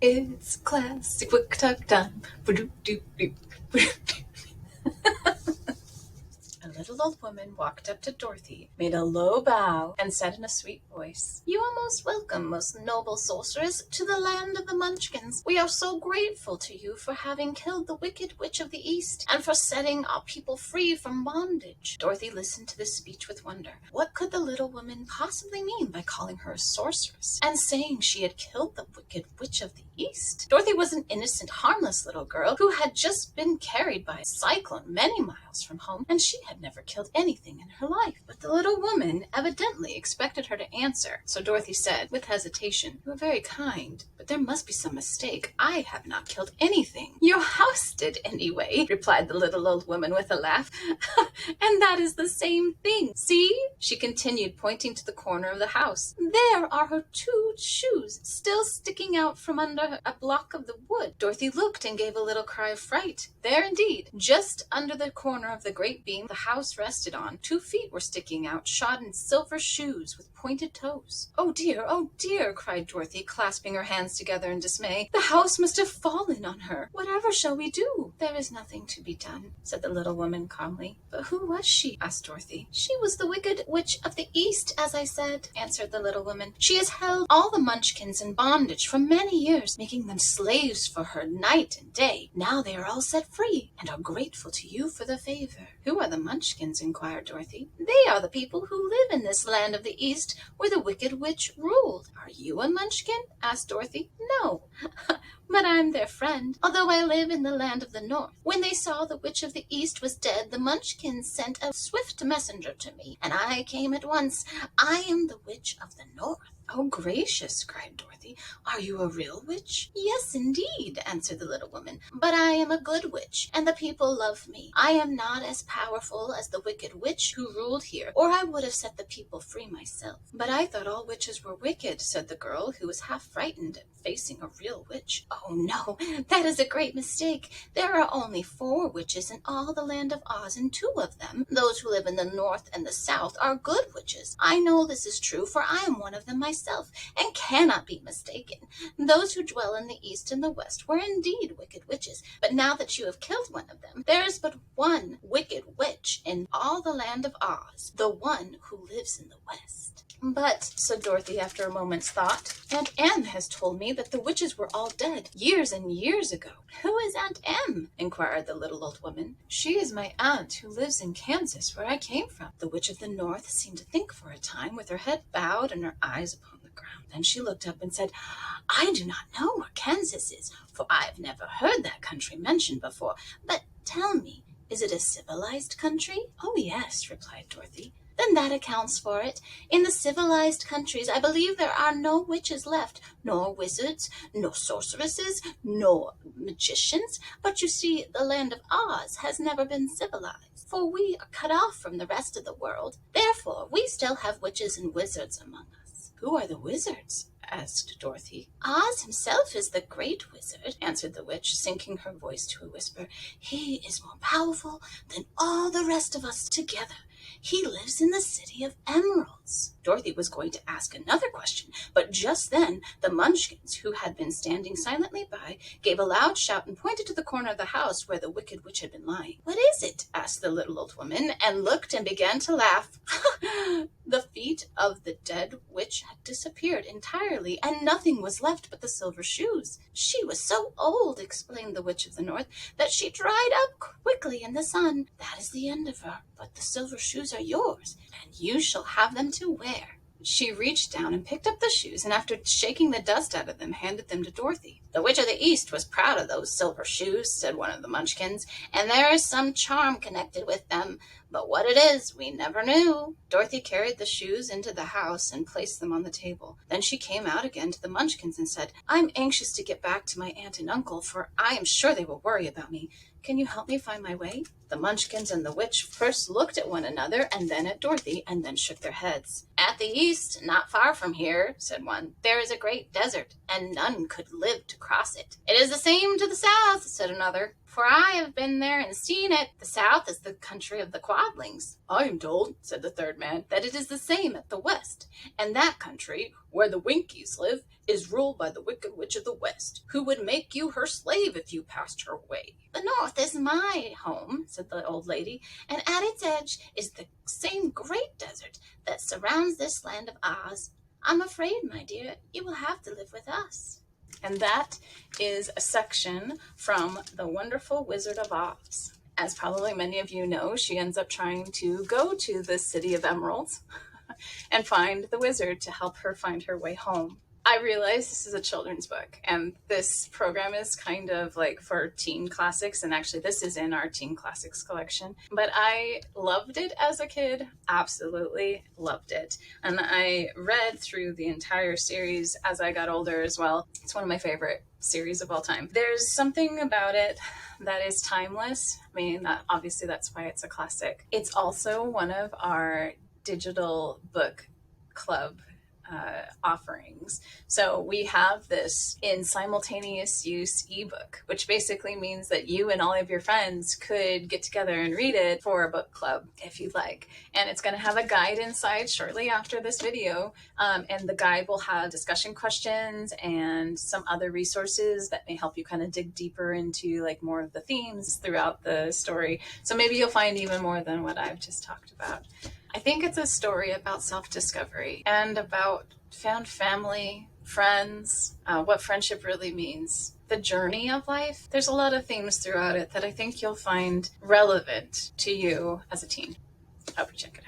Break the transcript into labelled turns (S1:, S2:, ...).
S1: It's classic book talk time. A little old woman walked up to Dorothy, made a low bow, and said in a sweet voice, "You are most welcome, most noble sorceress, to the land of the Munchkins. We are so grateful to you for having killed the Wicked Witch of the East, and for setting our people free from bondage." Dorothy listened to this speech with wonder. What could the little woman possibly mean by calling her a sorceress, and saying she had killed the Wicked Witch of the East? Dorothy was an innocent, harmless little girl who had just been carried by a cyclone many miles from home, and she had never killed anything in her life. But the little woman evidently expected her to answer, so Dorothy said, with hesitation, "You are very kind, but there must be some mistake. I have not killed anything." "Your house did, anyway," replied the little old woman with a laugh. "And that is the same thing. See," she continued, pointing to the corner of the house. "There are her 2 shoes still sticking out from under a block of the wood." Dorothy looked and gave a little cry of fright. There indeed, just under the corner of the great beam the house rested on, 2 feet were sticking out, shod in silver shoes with pointed toes. "Oh dear," cried Dorothy, clasping her hands together in dismay. "The house must have fallen on her. Whatever shall we do?" "There is nothing to be done," said the little woman calmly. "But who was she?" asked Dorothy. "She was the Wicked Witch of the East, as I said," answered the little woman. "She has held all the Munchkins in bondage for many years, making them slaves for her night and day. Now they are all set free, and are grateful to you for the favor." "Who are the Munchkins?" inquired Dorothy. "They are the people who live in this land of the East where the Wicked Witch ruled." "Are you a Munchkin?" asked Dorothy. "No, but I'm their friend, although I live in the land of the North. When they saw the Witch of the East was dead, the Munchkins sent a swift messenger to me, and I came at once. I am the Witch of the North." "Oh, gracious!" cried Dorothy. "Are you a real witch?" "Yes, indeed," answered the little woman. "But I am a good witch, and the people love me. I am not as powerful as the Wicked Witch who ruled here, or I would have set the people free myself." "But I thought all witches were wicked," said the girl, who was half frightened at facing a real witch. "Oh, no, that is a great mistake. There are only 4 witches in all the land of Oz, and 2 of them, those who live in the North and the South, are good witches. I know this is true, for I am one of them myself, and cannot be mistaken. Those who dwell in the East and the West were indeed wicked witches, but now that you have killed one of them, there is but one wicked witch in all the land of Oz, the one who lives in the West." "But," said Dorothy after a moment's thought, "Aunt Em has told me that the witches were all dead years and years ago." "Who is Aunt Em?" inquired the little old woman. "She is my aunt who lives in Kansas, where I came from." The Witch of the North seemed to think for a time, with her head bowed and her eyes upon the ground. Then she looked up and said, "I do not know where Kansas is, for I have never heard that country mentioned before. But tell me, is it a civilized country?" "Oh, yes," replied Dorothy. "Then that accounts for it. In the civilized countries, I believe there are no witches left, nor wizards, nor sorceresses, nor magicians. But you see, the land of Oz has never been civilized, for we are cut off from the rest of the world. Therefore, we still have witches and wizards among us." "Who are the wizards?" asked Dorothy. "Oz himself is the great wizard," answered the witch, sinking her voice to a whisper. "He is more powerful than all the rest of us together. He lives in the City of Emeralds." Dorothy was going to ask another question, but just then the Munchkins, who had been standing silently by, gave a loud shout and pointed to the corner of the house where the Wicked Witch had been lying. "What is it?" asked the little old woman, and looked and began to laugh. The feet of the dead witch had disappeared entirely, and nothing was left but the silver shoes. "She was so old," explained the Witch of the North, "that she dried up quickly in the sun. That is the end of her. But the silver shoes are yours, and you shall have them to wear." She reached down and picked up the shoes, and after shaking the dust out of them, handed them to Dorothy. "The Witch of the East was proud of those silver shoes," said one of the Munchkins, "and there is some charm connected with them, but what it is we never knew." Dorothy carried the shoes into the house and placed them on the table. Then she came out again to the Munchkins and said, "I'm anxious to get back to my aunt and uncle, for I am sure they will worry about me. Can you help me find my way?" The Munchkins and the witch first looked at one another, and then at Dorothy, and then shook their heads. "At the east, not far from here," said one, "there is a great desert, and none could live to cross it." "It is the same to the south," said another. for I have been there and seen it. The South is the country of the Quadlings. I am told, said the third man, that it is the same at the West, and that country, where the Winkies live, is ruled by the Wicked Witch of the West, who would make you her slave if you passed her way. The North is my home, said the old lady, and at its edge is the same great desert that surrounds this land of ours. I'm afraid, my dear, you will have to live with us. And that is a section from The Wonderful Wizard of Oz. As probably many of you know, she ends up trying to go to the City of Emeralds and find the wizard to help her find her way home. I realize this is a children's book, and this program is kind of like for teen classics, and actually this is in our teen classics collection. But I loved it as a kid, absolutely loved it. And I read through the entire series as I got older as well. It's one of my favorite series of all time. There's something about it that is timeless. I mean, obviously that's why it's a classic. It's also one of our digital book club offerings. So we have this in simultaneous use ebook, which basically means that you and all of your friends could get together and read it for a book club if you'd like. And it's going to have a guide inside shortly after this video. And the guide will have discussion questions and some other resources that may help you kind of dig deeper into like more of the themes throughout the story. So maybe you'll find even more than what I've just talked about. I think it's a story about self-discovery and about found family, friends, what friendship really means, the journey of life. There's a lot of themes throughout it that I think you'll find relevant to you as a teen. I hope you check it out.